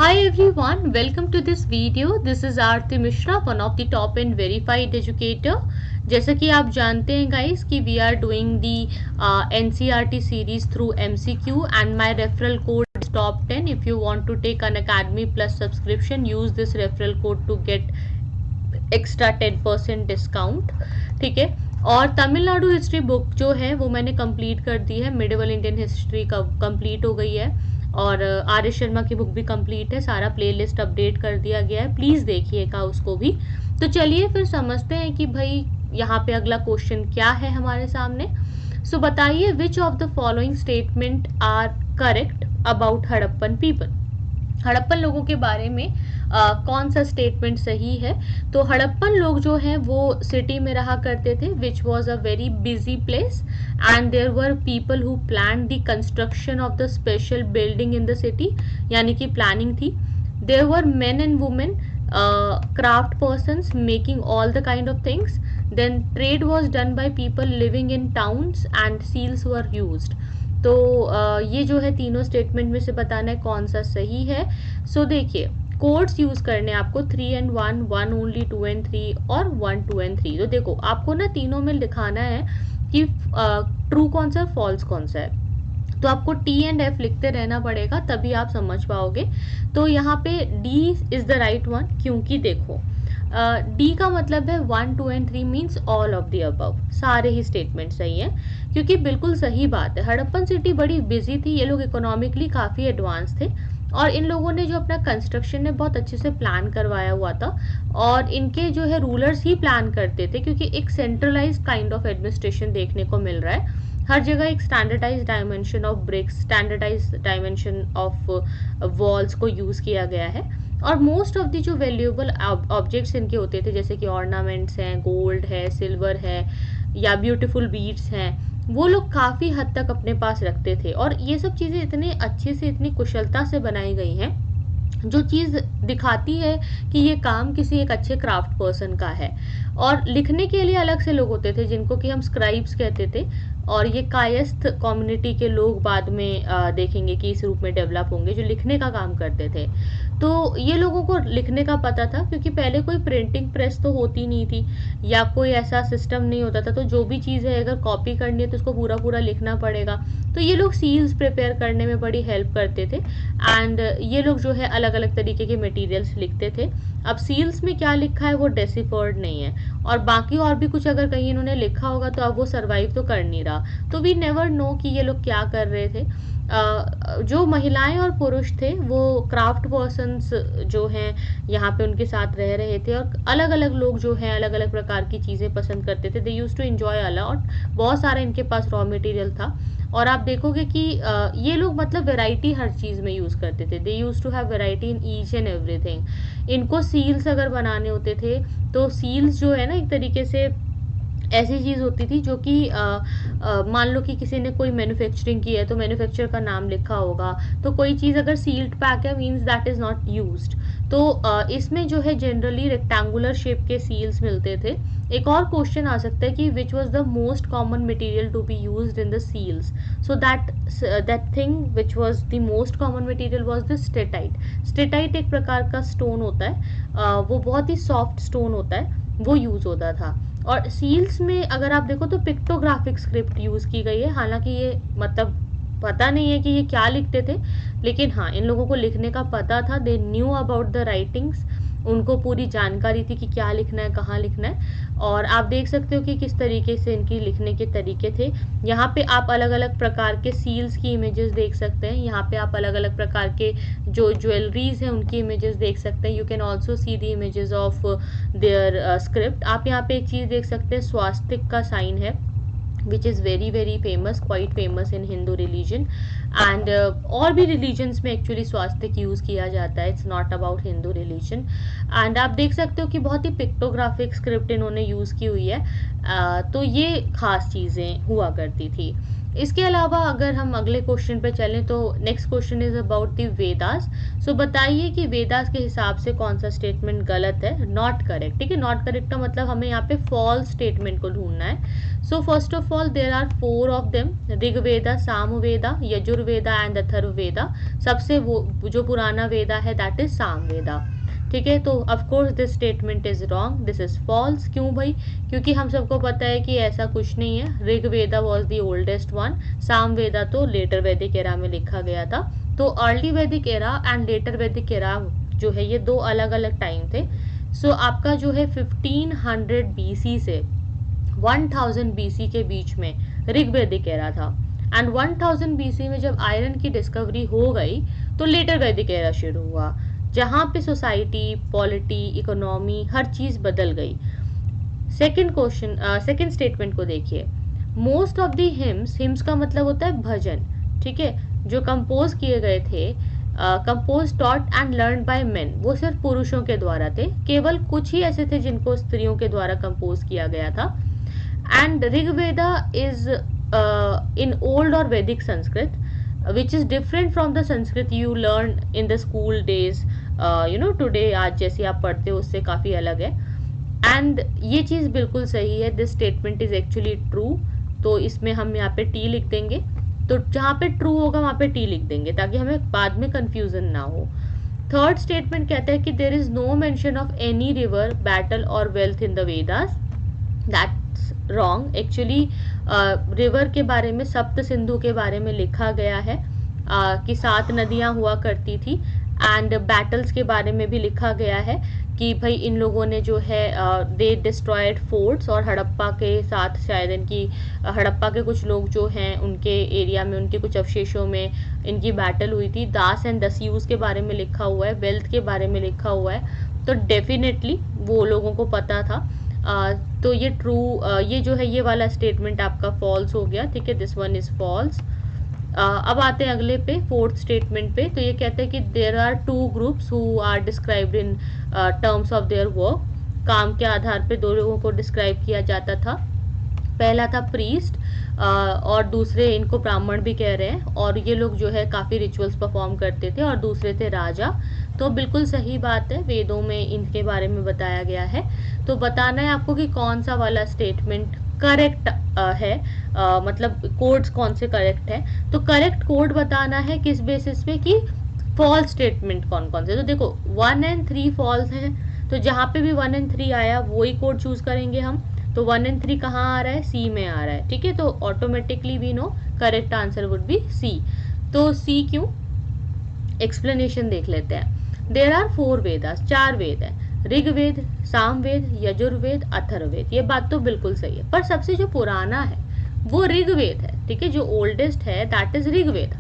Hi everyone, welcome to this video. This is Aarti Mishra, one of the top and verified educator. जैसा कि आप जानते हैं guys कि we are doing the NCERT series through MCQ and my referral code is top 10. If you want to take an Academy Plus subscription, use this referral code to get extra 10% discount. ठीक है. और Tamil Nadu history book जो है वो मैंने complete कर दी है. Medieval Indian history का कंप्लीट हो गई है और आर शर्मा की बुक भी कंप्लीट है. सारा प्लेलिस्ट अपडेट कर दिया गया है, प्लीज़ देखिएगा उसको भी. तो चलिए फिर समझते हैं कि भाई यहाँ पे अगला क्वेश्चन क्या है हमारे सामने. सो बताइए which of the following statement are correct about Harappan people. Harappan लोगों के बारे में कौन सा स्टेटमेंट सही है. तो हड़प्पन लोग जो हैं वो सिटी में रहा करते थे, which was a very busy place and there were people who plan the construction of the special building in the city, यानी कि प्लानिंग थी. There were men and women craft persons making all the kind of things. Then trade was done by people living in towns and seals were used. तो ये जो है तीनों statement में से बताना है कौन सा सही है. सो देखिए कोड्स यूज करने आपको 3 and 1, 1 only, 2 and 3 और 1, 2 and 3. तो देखो आपको ना तीनों में दिखाना है कि ट्रू कौन सा फॉल्स कौन सा है. तो आपको T and F लिखते रहना पड़ेगा तभी आप समझ पाओगे. तो यहाँ पे D is the right one, क्योंकि देखो डी का मतलब है 1, 2 and 3 means all of the above. सारे ही स्टेटमेंट सही हैं, क्योंकि बिल्कुल सही बात है. हड़प्पन सिटी बड़ी बिजी थी, ये लोग इकोनॉमिकली काफ़ी एडवांस थे और इन लोगों ने जो अपना कंस्ट्रक्शन है बहुत अच्छे से प्लान करवाया हुआ था. और इनके जो है रूलर्स ही प्लान करते थे, क्योंकि एक सेंट्रलाइज्ड काइंड ऑफ एडमिनिस्ट्रेशन देखने को मिल रहा है. हर जगह एक standardise dimension of bricks, standardise dimension of walls को यूज़ किया गया है. और मोस्ट ऑफ दी जो वैल्यूएबल ऑब्जेक्ट्स इनके होते थे, जैसे कि ऑर्नामेंट्स हैं, गोल्ड है, सिल्वर है या ब्यूटीफुल बीड्स हैं, वो लोग काफ़ी हद तक अपने पास रखते थे. और ये सब चीज़ें इतने अच्छे से, इतनी कुशलता से बनाई गई हैं जो चीज़ दिखाती है कि ये काम किसी एक अच्छे क्राफ्ट पर्सन का है. और लिखने के लिए अलग से लोग होते थे जिनको कि हम स्क्राइब्स कहते थे, और ये कायस्थ कम्युनिटी के लोग बाद में देखेंगे कि इस रूप में डेवलप होंगे, जो लिखने का काम करते थे. तो ये लोगों को लिखने का पता था, क्योंकि पहले कोई प्रिंटिंग प्रेस तो होती नहीं थी या कोई ऐसा सिस्टम नहीं होता था. तो जो भी चीज़ है अगर कॉपी करनी है तो उसको पूरा पूरा लिखना पड़ेगा. तो ये लोग सील्स प्रिपेयर करने में बड़ी हेल्प करते थे एंड ये लोग जो है अलग अलग तरीके के मटेरियल्स लिखते थे. अब सील्स में क्या लिखा है वो डेसिफर्ड नहीं है, और बाकी और भी कुछ अगर कहीं इन्होंने लिखा होगा तो अब वो सर्वाइव तो कर नहीं रहा. तो वी नेवर नो कि ये लोग क्या कर रहे थे. जो महिलाएं और पुरुष थे वो क्राफ्ट पर्सन्स जो हैं यहाँ पे उनके साथ रह रहे थे, और अलग अलग लोग जो हैं अलग अलग प्रकार की चीज़ें पसंद करते थे. They used to enjoy allot. बहुत सारा इनके पास रॉ मटेरियल था. और आप देखोगे कि ये लोग मतलब वैरायटी हर चीज़ में यूज़ करते थे. They used to have variety in each and everything. इनको सील्स अगर बनाने होते थे तो सील्स जो है ना एक तरीके से ऐसी चीज़ होती थी जो कि मान लो कि किसी ने कोई मैन्युफैक्चरिंग की है तो मैन्युफैक्चर का नाम लिखा होगा. तो कोई चीज़ अगर सील्ड पैक है means that is not used. तो इसमें जो है जनरली रेक्टेंगुलर शेप के सील्स मिलते थे. एक और क्वेश्चन आ सकता है कि which was the most common material to be used in the seals. So that thing which was the most common material was the steatite. Steatite एक प्रकार का स्टोन होता है, वो बहुत ही सॉफ्ट स्टोन होता है, वो यूज़ होता था. और सील्स में अगर आप देखो तो पिक्टोग्राफिक स्क्रिप्ट यूज़ की गई है. हालांकि ये मतलब पता नहीं है कि ये क्या लिखते थे, लेकिन हाँ इन लोगों को लिखने का पता था. They knew about the writings, उनको पूरी जानकारी थी कि क्या लिखना है, कहाँ लिखना है. और आप देख सकते हो कि किस तरीके से इनकी लिखने के तरीके थे. यहाँ पे आप अलग अलग प्रकार के सील्स की इमेजेस देख सकते हैं. यहाँ पे आप अलग अलग प्रकार के जो ज्वेलरीज हैं उनकी इमेजेस देख सकते हैं. You can also see the images of their script. आप यहाँ पे एक चीज़ देख सकते हैं, स्वास्तिक का साइन है which is very very famous, quite famous in Hindu religion and और भी religions में actually स्वास्तिक यूज़ किया जाता है. it's not about Hindu religion. and आप देख सकते हो कि बहुत ही पिक्टोग्राफिक स्क्रिप्ट इन्होंने यूज़ की हुई है. तो ये खास चीज़ें हुआ करती थी। इसके अलावा अगर हम अगले क्वेश्चन पे चलें तो next question is about the Vedas. So बताइए कि वेदास के हिसाब से कौन सा स्टेटमेंट गलत है, नॉट करेक्ट। ठीक है, नॉट करेक्ट का मतलब हमें यहाँ पे फॉल्स स्टेटमेंट को ढूंढना है। So first of all there are 4 of them, Rigveda, Samaveda, Yajurveda and Atharvaveda. सबसे वो जो पुराना वेदा है दैट इज सामवेदा। ठीक है, तो of course this statement is wrong, this is false. क्यों भाई? क्योंकि हम सबको पता है कि ऐसा कुछ नहीं है। Rigveda was the oldest one, Samaveda तो लेटर वैदिक एरा में लिखा गया था। तो अर्ली वैदिक एरा एंड लेटर वैदिक एरा जो है ये दो अलग अलग टाइम थे। सो आपका जो है 1500 बीसी से 1000 बीसी के बीच में ऋग्वेदिक एरा था। एंड 1000 बीसी में जब आयरन की डिस्कवरी हो गई तो लेटर वैदिक एरा शुरू हुआ, जहाँ पे सोसाइटी, पॉलिटी, इकोनॉमी, हर चीज बदल गई। सेकंड क्वेश्चन, सेकंड स्टेटमेंट को देखिए। मोस्ट ऑफ द हिम्स का मतलब होता है भजन। ठीक है, जो कंपोज किए गए थे, compose, taught and learn by main, वो सिर्फ पुरुषों के द्वारा थे। केवल कुछ ही ऐसे थे जिनको स्त्रियों के द्वारा कंपोज किया गया था। And Rigveda is in old और वैदिक Sanskrit, which is different from the Sanskrit you learn in the school days, today, आज जैसे आप पढ़ते हो उससे काफ़ी अलग है। एंड ये चीज़ बिल्कुल सही है, this statement is actually true. तो इसमें हम यहाँ पे टी लिख देंगे, तो जहाँ पे ट्रू होगा वहाँ पे टी लिख देंगे ताकि हमें बाद में कंफ्यूजन ना हो। थर्ड स्टेटमेंट कहता है कि there is no mention of any river, battle और wealth in the Vedas. That's wrong. Actually river के बारे में, सप्त सिंधु के बारे में लिखा गया है कि 7 नदियां हुआ करती थी। एंड बैटल्स के बारे में भी लिखा गया है कि भाई इन लोगों ने जो है दे डिस्ट्रॉयड फोर्ट्स, और हड़प्पा के साथ शायद इनकी, हड़प्पा के कुछ लोग जो हैं उनके एरिया में, उनके कुछ अवशेषों में इनकी बैटल हुई थी। दास एंड दस्यूज के बारे में लिखा हुआ है, वेल्थ के बारे में लिखा हुआ है। तो डेफिनेटली वो लोगों को पता था। तो ये ट्रू, ये जो है ये वाला स्टेटमेंट आपका फॉल्स हो गया। ठीक है, दिस वन इज फॉल्स। अब आते हैं अगले पे, फोर्थ स्टेटमेंट पे। तो ये कहते हैं कि there are 2 groups who are described in terms of their work. काम के आधार पे 2 लोगों को डिस्क्राइब किया जाता था। पहला था प्रीस्ट, और दूसरे, इनको ब्राह्मण भी कह रहे हैं, और ये लोग जो है काफ़ी रिचुअल्स परफॉर्म करते थे। और दूसरे थे राजा। तो बिल्कुल सही बात है, वेदों में इनके बारे में बताया गया है। तो बताना है आपको कि कौन सा वाला स्टेटमेंट करेक्ट है, मतलब कोड्स कौन से करेक्ट है। तो करेक्ट कोड बताना है किस बेसिस पे कि फॉल्स स्टेटमेंट कौन कौन से। तो देखो 1 and 3 फॉल्स हैं, तो जहाँ पे भी 1 and 3 आया वही कोड चूज करेंगे हम। तो 1 and 3 कहाँ आ रहा है? सी में आ रहा है। ठीक है, तो automatically we know correct answer would be C. तो सी क्यों? एक्सप्लेनेशन देख लेते हैं। देयर आर 4 वेदास, 4 वेद है, ऋग्वेद, सामवेद, यजुर्वेद, अथर्ववेद। ये बात तो बिल्कुल सही है, पर सबसे जो पुराना है वो ऋग्वेद है। ठीक है, जो ओल्डेस्ट है दैट इज ऋग्वेद।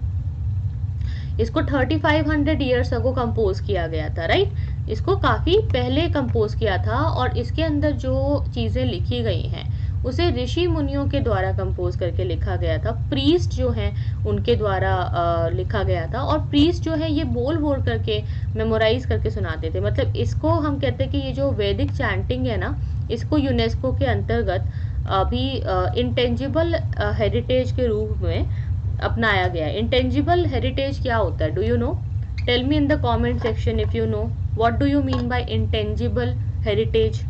इसको 3500 ईयर्स अगो कंपोज किया गया था, राइट। इसको काफी पहले कंपोज किया था, और इसके अंदर जो चीजें लिखी गई हैं उसे ऋषि मुनियों के द्वारा कंपोज करके लिखा गया था। प्रीस्ट जो हैं उनके द्वारा लिखा गया था। और प्रीस्ट जो है ये बोल बोल करके मेमोराइज करके सुनाते थे। मतलब इसको हम कहते हैं कि ये जो वैदिक चैंटिंग है ना, इसको यूनेस्को के अंतर्गत अभी इंटेंजिबल हेरिटेज के रूप में अपनाया गया है। इंटेंजिबल हेरिटेज क्या होता है? Do you know? Tell me in the comment section if you know what do you mean by intangible heritage.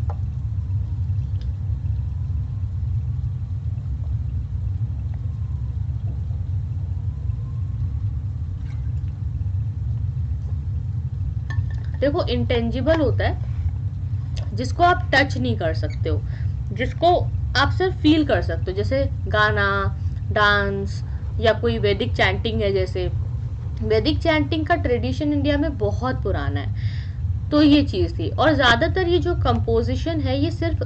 देखो, इंटेंजिबल होता है जिसको आप टच नहीं कर सकते हो, जिसको आप सिर्फ फील कर सकते हो, जैसे गाना, डांस, या कोई वैदिक चैंटिंग है। जैसे वैदिक चैंटिंग का ट्रेडिशन इंडिया में बहुत पुराना है। तो ये चीज थी। और ज्यादातर ये जो कंपोजिशन है ये सिर्फ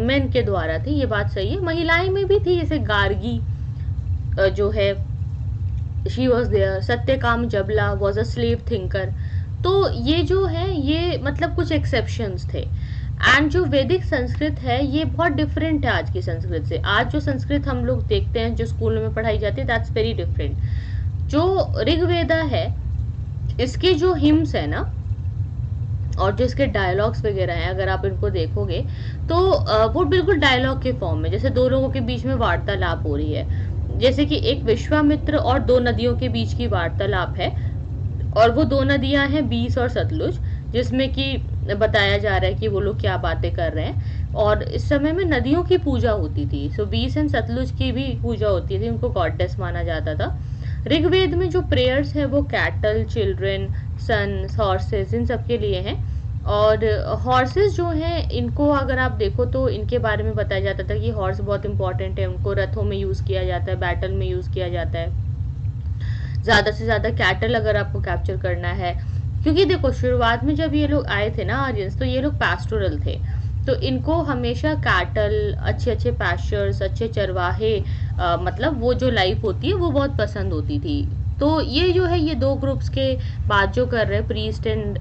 मेन के द्वारा थी, ये बात सही है। महिलाएं में भी थी, जैसे गार्गी जो है, she was there. Satyakama Jabala was a slave thinker. तो ये जो है ये मतलब कुछ एक्सेप्शंस थे। एंड जो वैदिक संस्कृत है ये बहुत डिफरेंट है आज की संस्कृत से। आज जो संस्कृत हम लोग देखते हैं, जो स्कूलों में पढ़ाई जाती है, दैट्स वेरी डिफरेंट। जो ऋग्वेदा है इसके जो हिम्स है ना, और जो इसके डायलॉग्स वगैरह हैं अगर आप इनको देखोगे तो वो बिल्कुल डायलॉग के फॉर्म में, जैसे दो लोगों के बीच में वार्तालाप हो रही है, जैसे कि एक विश्वामित्र और दो नदियों के बीच की वार्तालाप है, और वो दो नदियां हैं बीस और सतलुज, जिसमें कि बताया जा रहा है कि वो लोग क्या बातें कर रहे हैं। और इस समय में नदियों की पूजा होती थी, सो बीस एंड सतलुज की भी पूजा होती थी, उनको गॉडेस माना जाता था। ऋग्वेद में जो प्रेयर्स है वो कैटल, चिल्ड्रन, सन्स, हॉर्सेस, इन सब के लिए हैं। और हॉर्सेस जो हैं इनको अगर आप देखो तो इनके बारे में बताया जाता था कि हॉर्स बहुत इंपॉर्टेंट है, उनको रथों में यूज किया जाता है, बैटल में यूज किया जाता है। ज्यादा से ज्यादा कैटल अगर आपको कैप्चर करना है, क्योंकि देखो शुरुआत में जब ये लोग आए थे ना आर्यंस, तो ये लोग पैस्टोरल थे, तो इनको हमेशा कैटल, अच्छे अच्छे पैस्चर्स, अच्छे चरवाहे, मतलब वो जो लाइफ होती है वो बहुत पसंद होती थी। तो ये जो है ये दो ग्रुप्स के बात जो कर रहे हैं, प्रीस्ट एंड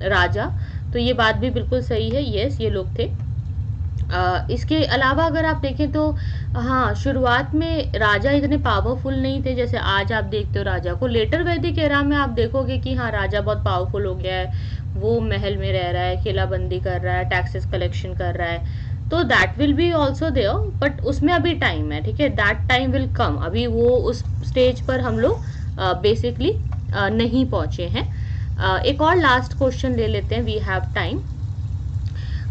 राजा, तो ये बात भी बिल्कुल सही है, यस ये लोग थे। इसके अलावा अगर आप देखें तो हाँ, शुरुआत में राजा इतने पावरफुल नहीं थे जैसे आज आप देखते हो राजा को। लेटर वैदिक एरा में आप देखोगे कि हाँ, राजा बहुत पावरफुल हो गया है, वो महल में रह रहा है, किलाबंदी कर रहा है, टैक्सेस कलेक्शन कर रहा है, तो that will be also there, but उसमें अभी टाइम है, ठीक है, दैट टाइम विल कम। अभी वो उस स्टेज पर हम लोग बेसिकली नहीं पहुंचे हैं। एक और लास्ट क्वेश्चन ले लेते हैं, वी हैव टाइम।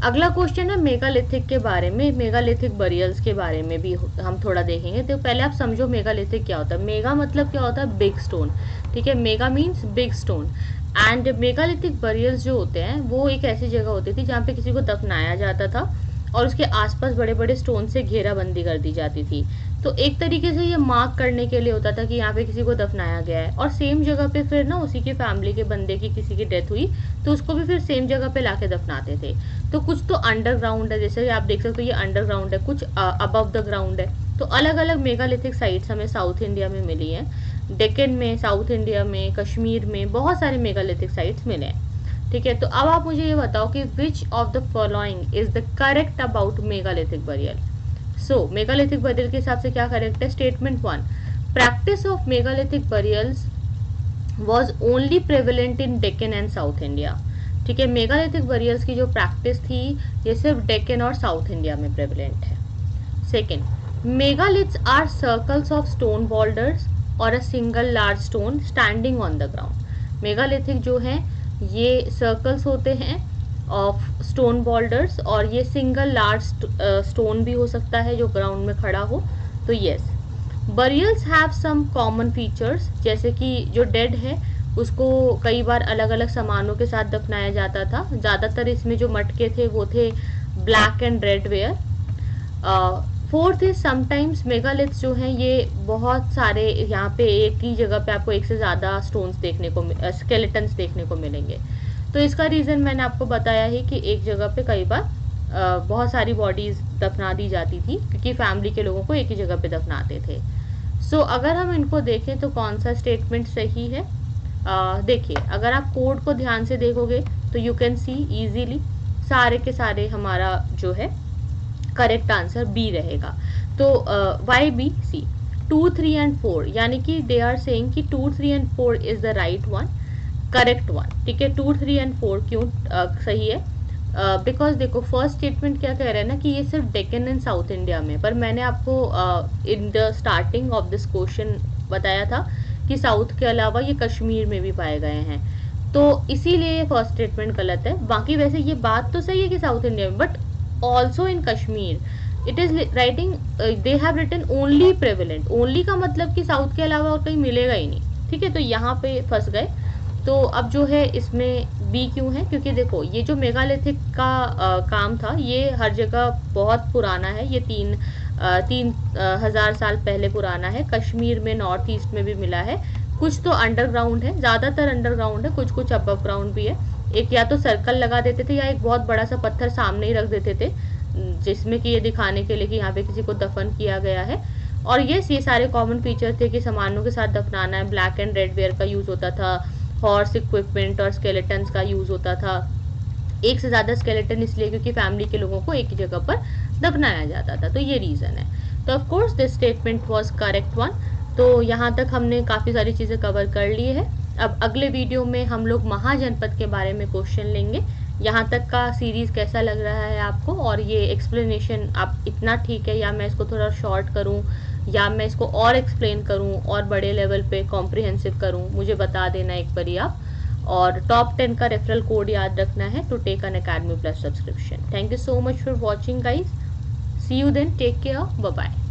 अगला क्वेश्चन है मेगालिथिक के बारे में, मेगालिथिक बरियल्स के बारे में भी हम थोड़ा देखेंगे। तो पहले आप समझो मेगालिथिक क्या होता है। मेगा मतलब क्या होता है, बिग स्टोन, ठीक है, mega means big stone. And megalithic burials जो होते हैं वो एक ऐसी जगह होती थी जहाँ पे किसी को दफनाया जाता था और उसके आसपास बड़े बड़े स्टोन से घेराबंदी कर दी जाती थी। तो एक तरीके से ये मार्क करने के लिए होता था कि यहाँ पे किसी को दफनाया गया है, और सेम जगह पे फिर ना उसी की फैमिली के बंदे की किसी की डेथ हुई तो उसको भी फिर सेम जगह पे लाके दफनाते थे। तो कुछ तो अंडरग्राउंड है, जैसे आप देख सकते हो ये अंडरग्राउंड है, कुछ अबव द ग्राउंड है। तो अलग अलग मेगालिथिक साइट्स हमें साउथ इंडिया में मिली हैं, डेक्कन में, साउथ इंडिया में, कश्मीर में बहुत सारे मेगालिथिक साइट्स मिले हैं, ठीक है। तो अब आप मुझे ये बताओ कि विच of the following is the correct about megalithic burial. So megalithic burial के हिसाब से क्या करेक्ट है। Statement 1, practice of megalithic burials was only prevalent in Deccan and south India, ठीक है। मेगालिथिक बरियल्स की जो प्रैक्टिस थी ये सिर्फ डेक्कन और साउथ इंडिया में प्रेवलेंट है। Second, megaliths are circles of stone boulders और a single large stone standing on the ground. Megalithic जो है ये सर्कल्स होते हैं ऑफ स्टोन बोल्डर्स, और ये सिंगल लार्ज स्टोन भी हो सकता है जो ग्राउंड में खड़ा हो। तो yes, burials have some common features, जैसे कि जो डेड है उसको कई बार अलग अलग सामानों के साथ दफनाया जाता था। ज़्यादातर इसमें जो मटके थे वो थे black and red ware. Fourth is sometimes megaliths जो हैं ये बहुत सारे, यहाँ पे एक ही जगह पे आपको एक से ज़्यादा स्टोन्स देखने को, स्केलेटन्स देखने को मिलेंगे। तो इसका रीज़न मैंने आपको बताया है कि एक जगह पे कई बार बहुत सारी बॉडीज दफना दी जाती थी क्योंकि फैमिली के लोगों को एक ही जगह पे दफनाते थे। सो अगर हम इनको देखें तो कौन सा स्टेटमेंट सही है। देखिए, अगर आप कोड को ध्यान से देखोगे तो यू कैन सी इजीली सारे के सारे हमारा जो है करेक्ट आंसर बी रहेगा। तो वाई बी सी, 2, 3 एंड 4, यानी कि दे आर सेइंग कि 2, 3 and 4 is the right one, correct one, ठीक है। 2, 3 एंड 4 क्यों सही है, बिकॉज देखो फर्स्ट स्टेटमेंट क्या कह रहे हैं ना कि ये सिर्फ डेक्कन एंड साउथ इंडिया में, पर मैंने आपको in the starting of this question बताया था कि साउथ के अलावा ये कश्मीर में भी पाए गए हैं, तो इसीलिए ये फर्स्ट स्टेटमेंट गलत है। बाकी वैसे ये बात तो सही है कि साउथ इंडिया में, but also in Kashmir it is writing, they have written only prevalent. Only का मतलब कि साउथ के अलावा और कहीं मिलेगा ही नहीं, ठीक है, तो यहाँ पे फंस गए। तो अब जो है इसमें बी क्यों है, क्योंकि देखो ये जो मेगालिथिक का काम था ये हर जगह बहुत पुराना है, ये 3,000 साल पहले पुराना है। कश्मीर में, नॉर्थ ईस्ट में भी मिला है, कुछ तो अंडरग्राउंड है, ज़्यादातर अंडरग्राउंड है, कुछ कुछ अबव ग्राउंड भी है। एक या तो सर्कल लगा देते थे या एक बहुत बड़ा सा पत्थर सामने ही रख देते थे जिसमें कि ये दिखाने के लिए कि यहाँ पे किसी को दफन किया गया है। और ये सारे कॉमन फीचर थे कि सामानों के साथ दफनाना है, ब्लैक एंड रेड वेयर का यूज होता था, हॉर्स इक्विपमेंट और स्केलेटन्स का यूज होता था। एक से ज्यादा स्केलेटन इसलिए क्योंकि फैमिली के लोगों को एक ही जगह पर दफनाया जाता था, तो ये रीजन है। तो of course this statement was correct one. तो यहाँ तक हमने काफी सारी चीजें कवर कर ली है। अब अगले वीडियो में हम लोग महाजनपद के बारे में क्वेश्चन लेंगे। यहाँ तक का सीरीज कैसा लग रहा है आपको, और ये एक्सप्लेनेशन आप इतना ठीक है, या मैं इसको थोड़ा शॉर्ट करूँ, या मैं इसको और एक्सप्लेन करूँ और बड़े लेवल पे कॉम्प्रिहेंसिव करूँ, मुझे बता देना एक बारी आप। और टॉप 10 का रेफरल कोड याद रखना है to take Unacademy plus subscription. Thank you so much for watching guys, see you then, take care, bye bye.